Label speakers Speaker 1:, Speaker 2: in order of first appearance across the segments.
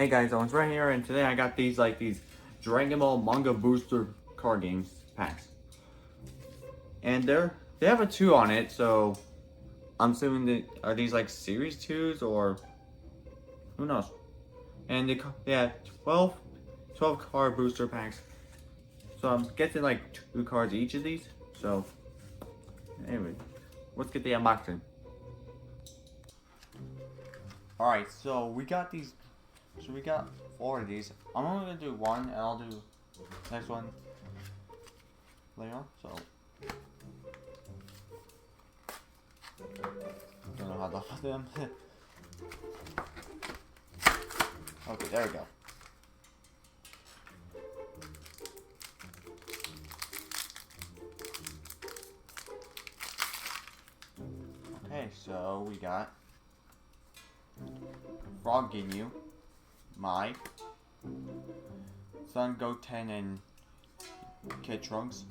Speaker 1: Hey guys, Owen's right here, and today I got these Dragon Ball Manga Booster card games packs, and they have a 2 on it, so I'm assuming that are these like series 2s or who knows? And they have 12 card booster packs, so I'm getting like 2 cards each of these. So anyway, let's get the unboxing. All right, so we got these. So we got 4 of these. I'm only gonna do one, and I'll do next one later on. So don't know how to open them. Okay, there we go. Okay, so we got Frog Ginyu, Mai, Son Goten and Kid Trunks,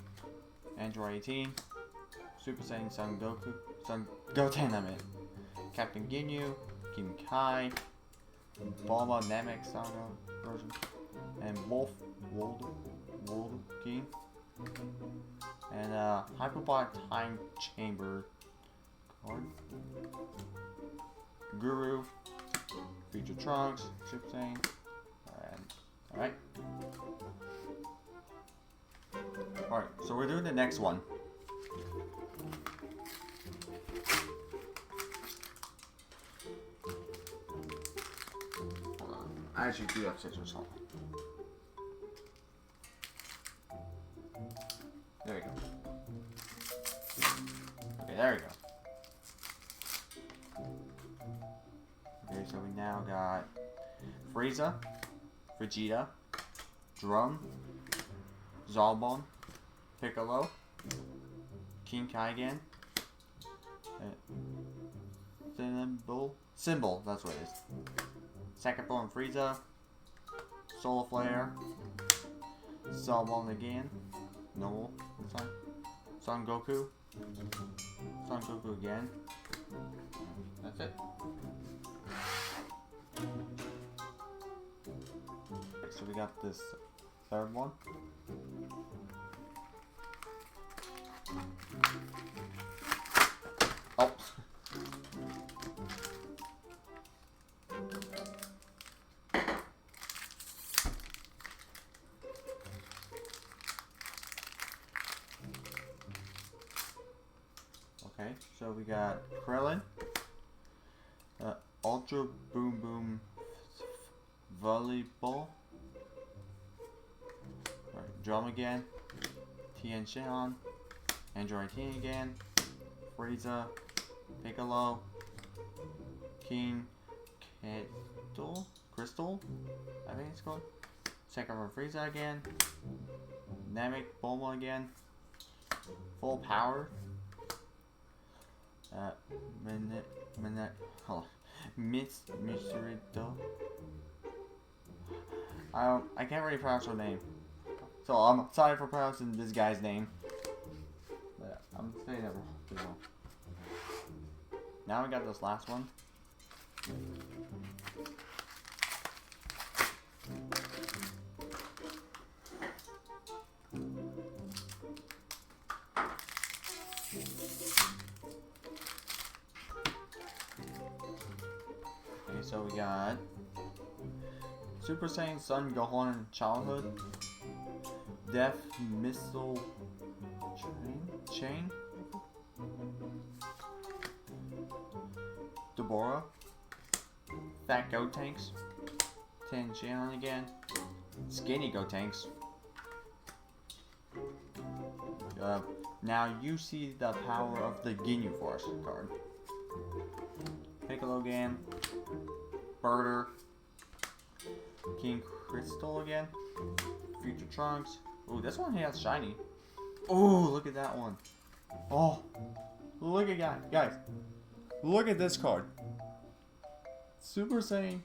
Speaker 1: Android 18, Super Saiyan Son Goten, Captain Ginyu, King Kai, Bulma Namek Saga version, and Wolf King, and Hyperbolic Time Chamber card, Guru, Future Trunks, Super Saiyan, alright. Alright, so we're doing the next one. Hold on. I actually do have scissors. Hold on. There we go. Okay, there we go. Okay, so we now got Frieza, Vegeta, Drum, Zalbon, Piccolo, King Kai again, Symbol, that's what it is. Second form Frieza, Solar Flare, Zalbon again, Noel this time, Son Goku again. That's it. So we got this third one. Oh. Okay, so we got Krillin, Ultra Boom Boom Volleyball, Drum again, Tien Shan, Android 18 again, Frieza, Piccolo, King Crystal, I think it's called, second for Frieza again, Namek Bulma again, Full Power, I can't really pronounce her name, so I'm sorry for pronouncing this guy's name, but I'm saying it wrong. Now we got this last one. Okay, so we got Super Saiyan Son Gohan Childhood, Death Missile Chain, Deborah, Fat Gotenks, Tien Shan again, Skinny Gotenks. Now you see the power of the Ginyu Force card. Piccolo again, Birder, King Crystal again, Future Trunks. Ooh, this one has shiny. Ooh, look at that one. Oh, look at that, guys. Look at this card. Super Saiyan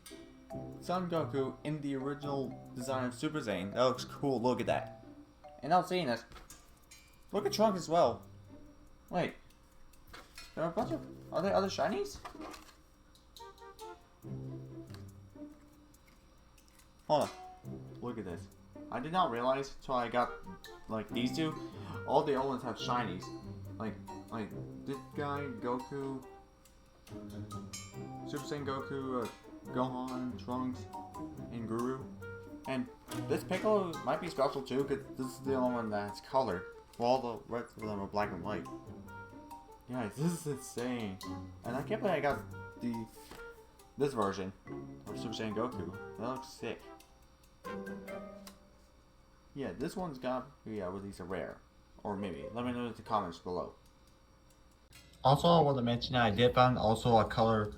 Speaker 1: Son Goku in the original design of Super Saiyan. That looks cool. Look at that. And now seeing this, look at Trunks as well. Wait, there are a bunch of are there other shinies? Hold on. Look at this. I did not realize until I got like these two. All the old ones have shinies. Like this guy, Goku, Super Saiyan Goku, Gohan, Trunks, and Guru. And this Piccolo might be special too, because this is the only one that's colored. While all the rest of them are black and white. Guys, this is insane. And I can't believe I got this version of Super Saiyan Goku. That looks sick. Yeah, this one's got to be at least a rare. Or maybe. Let me know in the comments below. Also, I want to mention that I did find also a color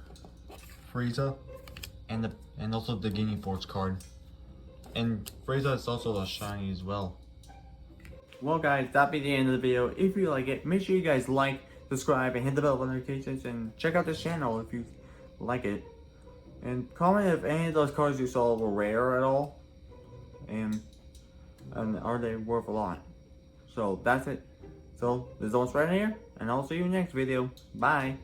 Speaker 1: Frieza. And also the Guinea Force card. And Frieza is also a shiny as well. Well guys, that'll be the end of the video. If you like it, make sure you guys like, subscribe, and hit the bell notifications, and check out this channel if you like it. And comment if any of those cards you saw were rare at all, and are they worth a lot. So that's it. So this is Owen Spradling here, and I'll see you in the next video. Bye.